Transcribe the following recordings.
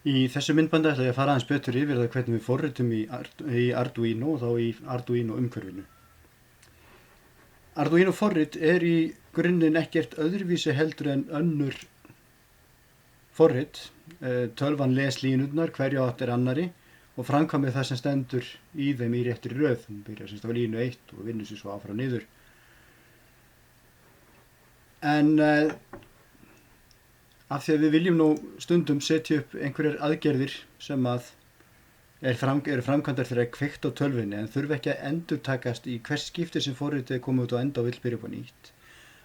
Í þessu myndbandi ætla ég að fara aðeins betur yfir það hvernig við forritum í Arduino og þá í Arduino umhverfinu. Arduino forrit er í grunninn ekkert öðruvísi heldur en önnur forrit. Tölvan les línurnar hverju á eftir annari og framkvæmir það sem stendur í þeim í réttri röð. Hún byrjar semst á línu 1 og vinnur sér svo áfram niður. En af því að við viljum nú stundum setja upp einhverjar aðgerðir sem að eru framkvæmdar fyrir að kveikta á tölvunni en þurfa ekki að endurtakast í hvers skipti sem forritið er komið út á enda og vill byrja upp á nýtt,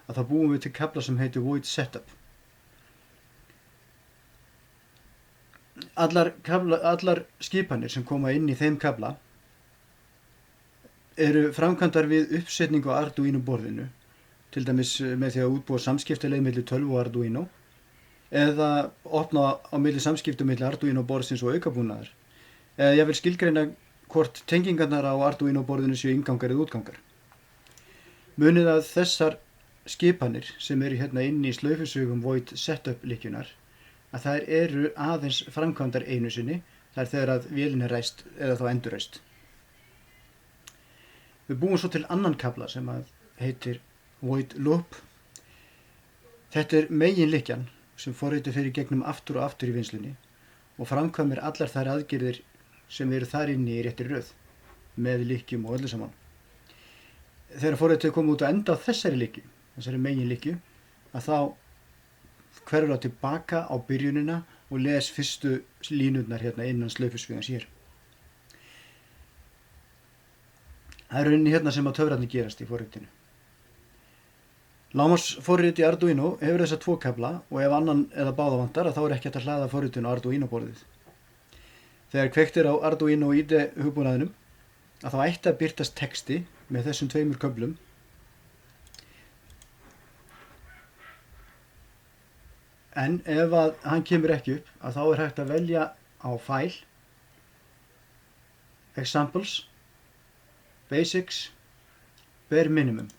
að þá búum við til kafla sem heitir void setup. Allar skipanir sem koma inn í þeim kafla eru framkvæmdar við uppsetningu á Arduino borðinu, til dæmis með því að útbúa samskiptaleið milli tölvu og Arduino, eða opna á milli samskiptum milli Arduino borðsins og aukabúnaðar, eða ég vil skilgreina hvort tengingarnar á Arduino borðinu séu inngangar eða útgangar. Munið að þessar skipanir sem eru hérna inni í slaufusugum void setup lykkjunar, að þær eru aðeins framkvæmdar einu sinni, þar þegar að vélin er reist eða þá endurreist. Við búum svo til annan kafla sem að heitir void loop. Þetta er meginlykkjan sem forritið fer í gegnum aftur og aftur í vinnslunni og framkvæmir allar þær aðgerðir sem eru þar inni í réttri röð, með lykkjum og öllu saman. Þegar forritið komið út að enda á þessari lykkju, þessari meginlykkju, að þá hverfur það tilbaka á byrjunina og les fyrstu línurnar hérna innan slaufusvigans hér. Það er rauninni hérna sem að töfrarnir gerast í forritinu. Lágmarksforrit í Arduino hefur þessa tvo kafla og ef annan eða báða vantar þá er ekki hægt að hlaða forritinu á Arduino borðið. Þegar kveikt er á Arduino IDE hugbúnaðinum að þá ætti að birtast texti með þessum tveimur köflum. En ef að hann kemur ekki upp að þá er hægt að velja á File, Examples, Basics, Bare Minimum.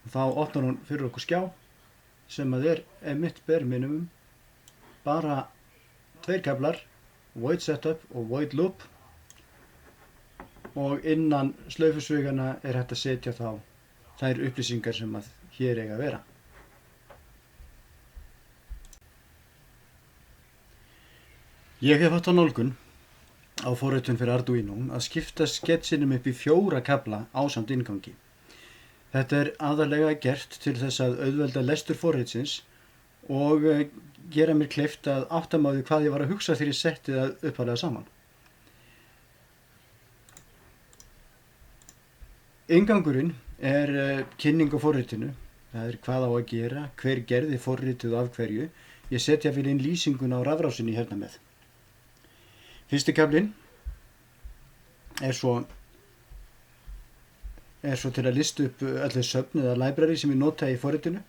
Þá opnar hún fyrir okkur skjá sem að er einmitt bare minimum, bara tveir kaflar, void setup og void loop, og innan slaufusvigana er hægt að setja þá þær upplýsingar sem að hér eiga að vera. Ég hef haft á nálgun á forritun fyrir Arduino að skipta sketsinum upp í 4 kafla ásamt inngangi. Þetta er aðallega gert til þess að auðvelda lestur forritsins og gera mér kleift að átta mig á því hvað ég var að hugsa þegar ég setti það upphaflega saman. Inngangurinn er kynning á forritinu, það er hvað á að gera, hver gerði forritið af hverju. Ég setja fyrir inn lýsinguna á rafrásinni hérna með. Fyrsti kaflinn er svo til að lista upp öllu söfn eða library sem ég nota í forritinu,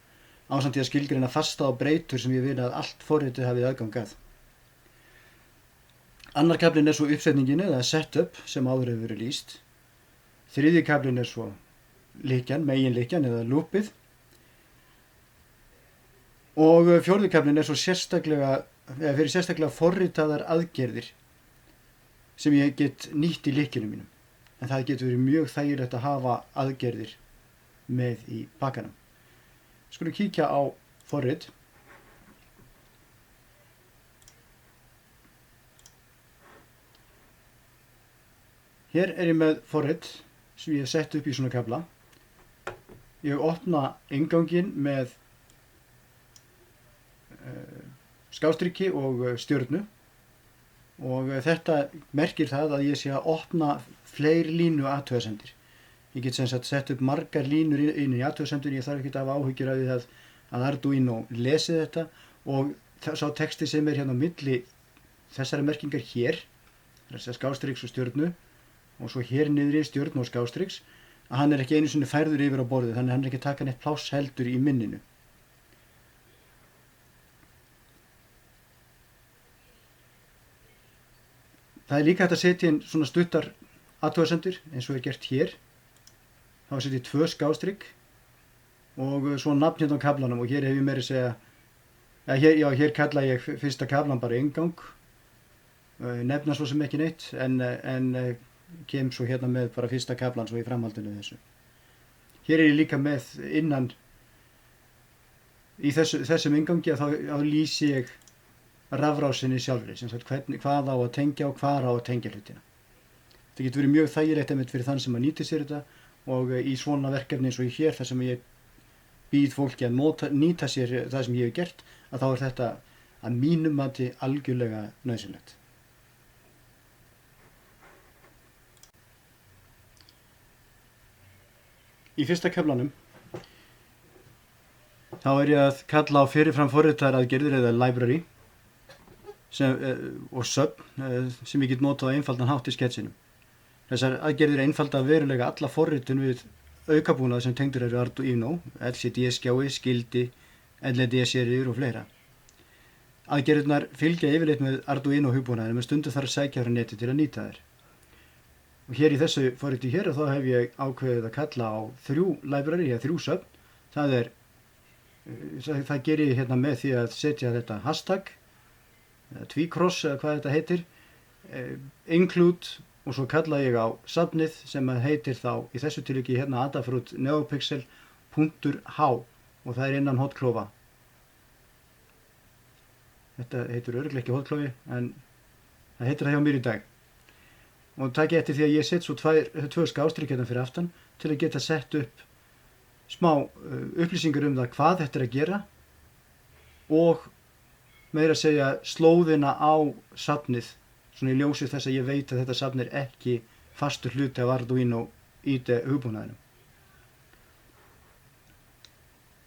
ásamt því að skilgreina fasta og breytur sem ég vil að allt forritið hafið aðgang að. Annar kaflinn er svo uppsetningin eða setup sem áður hefur verið lýst. Þriðji kaflinn er svo meginlykkjan eða loopið. Og fjórði kaflinn er svo fyrir sérstaklega forritaðar aðgerðir sem ég get nýtt í lykkjunum mínum. En það getur verið mjög þægilegt að hafa aðgerðir með í pakkanum. Skulum kíkja á forrit. Hér er ég með forrit sem ég hef sett upp í svona kafla. Ég opna innganginn með skástriki og stjörnu og þetta merkir það að ég sé að opna fleiri línu athugasemdir. Ég get sem sagt sett upp margar línur inn í athugasemdir, ég þarf ekki að hafa áhyggjur af því að Arduino lesi þetta og sá texti sem er hérna á milli þessari merkingar hér, þessar skástriks og stjörnu og svo hér niðri stjörnu og skástriks, að hann er ekki einu sinni færður yfir á borðið, þannig að hann er ekki að taka neitt pláss heldur í minninu. Það er líka hægt að setja inn svona stuttar athugasemdir eins og er gert hér. Þá setja ég 2 skástrik og svo nafn hérna á kaflanum og hér hef ég meira að segja Hér kalla ég fyrsta kaflan bara inngang, nefna svo sem ekki neitt, en kem svo hérna með bara fyrsta kaflan svo í framhaldinu þessu. Hér ég líka með innan, í þessum inngangi að þá lýsi ég rafrásinni sjálfri, sem sagt hvað á að tengja og hvar á að tengja hlutina. Þetta getur verið mjög þægilegt einmitt fyrir þann sem að nýti sér þetta, og í svona verkefni eins og hér, þar sem ég býð fólki að nýta sér það sem ég hef gert, að þá þetta að mínum mati algjörlega nauðsynlegt. Í fyrsta kaflanum þá ég að kalla á fyrirfram forritaraðgerðir eða library og söfn sem ég get notað á einfaldan hátt í sketsinum. Þessar aðgerðir einfalda verulega alla forritun við aukabúnað sem tengdur eru Arduino, LCD-skjái, skildi, LED-seríur og fleira. Aðgerðirnar fylgja yfirleitt með Arduino hugbúnaðinum, en stundum þarf að sækja frá neti til að nýta þær. Og hér í þessu forriti hér þá hef ég ákveðið að kalla á 3 library eða 3 söfn. Það gerir ég hérna með því að setja þetta hashtag, tvíkross eða hvað þetta heitir, include, og svo kalla ég á safnið sem heitir þá í þessu tilviki hérna Adafruit NeoPixel.h, og það er innan hotklofa. Þetta heitir örugglega ekki hotklofi, en það heitir það hjá mér í dag. Og takk eftir því að ég set svo 2 skástrik hérna fyrir aftan til að geta sett upp smá upplýsingar það hvað þetta er að gera, og meira að segja slóðina á safnið, svona í ljósi þess að ég veit að þetta safn er ekki fastur hluti af Arduino IDE hugbúnaðinum.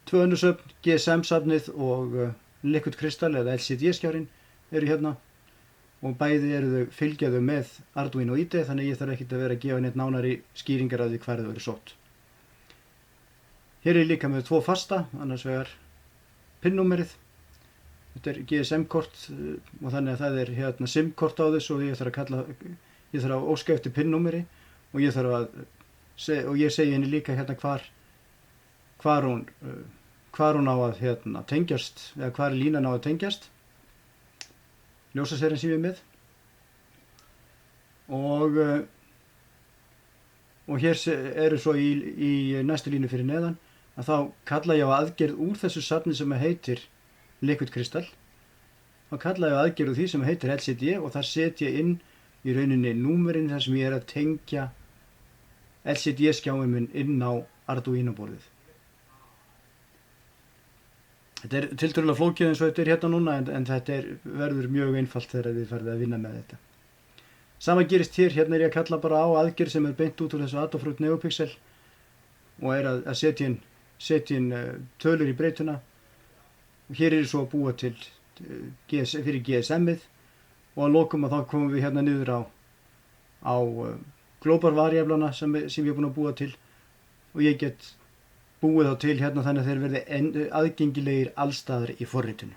2 önnur söfn, GSM safnið og Liquid Crystal eða LCD-skjárin eru hérna, og bæði fylgja þau með Arduino IDE, þannig ég þarf ekkert að vera að gefa neitt nánari skýringar af því hvar þau eru sótt. Hér líka með 2 fasta, annars vegar PIN-númerið. Þetta er GSM-kort og þannig að það er hérna SIM-kort á þessu, og ég þarf að óska eftir PIN-númeri, og ég segi henni líka hérna hvar hún á að hérna tengjast, eða hvar línan á að tengjast, ljósaserinn sem ég er með. Og hér eru svo í næstu línu fyrir neðan, að þá kalla ég á aðgerð úr þessu safni sem heitir Liquid Crystal. Þá kalla ég á aðgerð úr því sem heitir LCD, og þar set ég inn í rauninni númerinn þar sem ég er að tengja LCD-skjáin minn inn á Arduino borðið. Þetta er tiltölulega flókið eins og þetta er hérna núna, en þetta verður mjög einfalt þegar þið farið að vinna með þetta. Sama gerist hér, hérna er ég að kalla bara á aðgerð sem er beint út úr þessu Adafruit NeoPixel, og er að setja inn tölur í breytuna. Og hér er svo að búa til fyrir GSM-ið, og að lokum að þá komum við hérna niður á global variablana sem ég er búin að búa til, og ég get búið þá til hérna þannig að þeir verði aðgengilegir allstaðar í forritinu.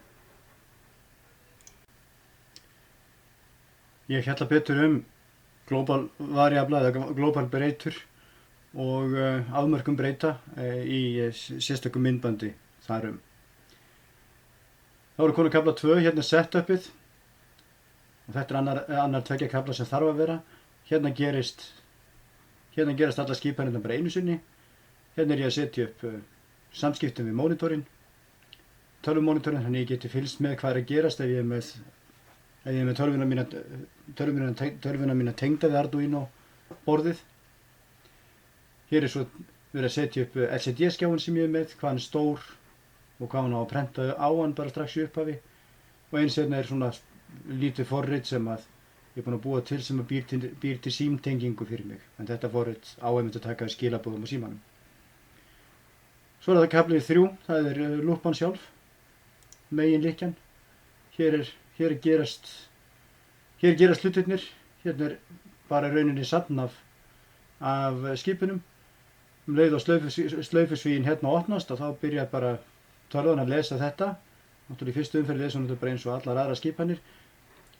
Ég fjalla betur global variabla eða global breytur og afmörkun breyta í sérstökum myndbandi þar. Þá komin kafla 2, hérna setupið, og þetta er annar 2 kafla sem þarf að vera. Hérna gerast allar skipanirnar bara einu sinni. Hérna er ég að setja upp samskiptum við mónitorinn, tölvumónitorinn, þannig ég geti fylgst með hvað er að gerast ef ég er með tölvuna mína tengda við Arduino borðið. Hér er svo verið að setja upp LCD-skjáin sem ég er með, hvað hann er stór og hvað hann á að prenta á hann bara strax í upphafi. Og eins hérna er svona lítið forrit sem að ég er búin að búa til sem að býr til símtengingu fyrir mig. En þetta forrit á einmitt að taka skilaboðum á símanum. Svo er það kaflið 3, það er lúpan sjálf, meginlykkjan. Hér gerast hlutirnir, hérna er bara rauninni safn af skipunum. Leið og slaufusvíinn hérna opnast, og þá byrjar bara tölvan að lesa þetta. Náttúrulega í fyrstu umferð lesa hún þetta bara eins og allar aðra skipanir.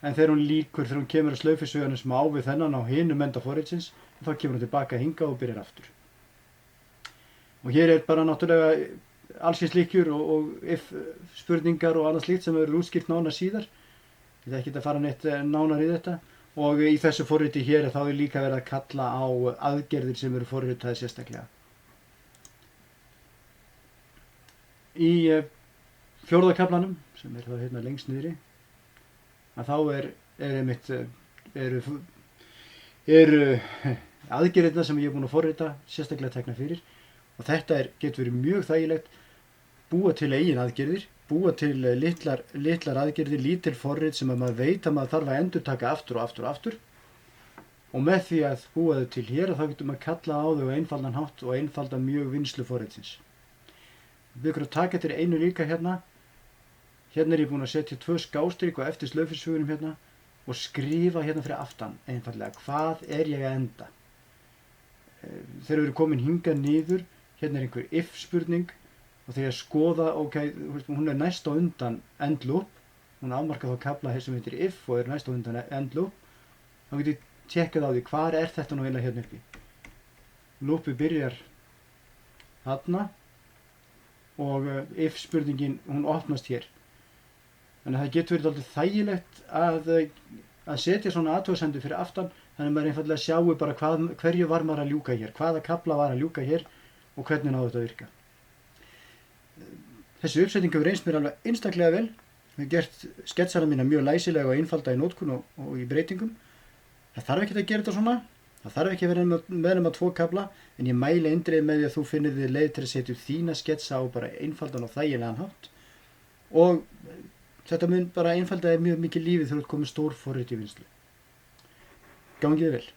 En þegar hún kemur að slaufusvíðanum sem á við þennan á hinum enda forritsins, þá kemur hún tilbaka hingað og byrjar aftur. Og hér er bara náttúrulega allsins líkjur og if spurningar og annað slíkt sem eru útskýrt nánar síðar. Ég ætla ekki að fara neitt nánar í þetta. Og í þessu forriti hér þá er líka verið að kalla á aðgerðir sem eru forritaðir sérstaklega. Í fjórða kaflanum, sem er þá hérna lengst niðri, að þá eru aðgerðirna sem ég er búinn að forrita sérstaklega tekna fyrir, og þetta getur verið mjög þægilegt, búa til eigin aðgerðir, búa til litlar aðgerðir, lítil forrit sem að maður veit að maður þarf að endurtaka aftur og aftur og aftur, og með því að búa þau til hér þá getur maður kalla á þau á einfaldan hátt og einfalda mjög vinnslu forritsins. Við ykkur að taka til einu líka hérna. Hérna er ég búinn að setja 2 skástrik og eftir slöfilshugunum hérna og skrifa hérna fyrir aftan einfallega hvað er ég að enda. Þegar við erum komin hingað niður, hérna er einhver if spurning og þegar ég skoða, ok, hún er næst á undan end loop, hún afmarkar þá kafla sem heitir if og er næst á undan end loop, þá getur ég tjekkað á því hvar er þetta nú eiginlega hérna uppi. Loopi byrjar þarna og if spurningin, hún opnast hér. Þannig að það getur verið dálítið þægilegt að setja svona athugasemdir fyrir aftan, þannig að maður einfallega sjáu bara hverju var maður að ljúka hér, hvaða kafla var að ljúka hér og hvernig náðu þetta að virka. Þessi uppsetning hefur reynst mér alveg einstaklega vel. Ég hef gert sketsana mína mjög læsilega og einfalda í notkun og í breytingum. Það þarf ekki að gera þetta svona, það þarf ekki að vera með nema 2 kafla, en ég mæli eindregið með því að þú finnir þér leið til að setja upp þína sketsa á bara einfaldan og þægilegan hátt, og þetta mun bara einfaldaði mjög mikið lífið þegar þú ert komið stór forrit í vinnslu. Gangi þér vel.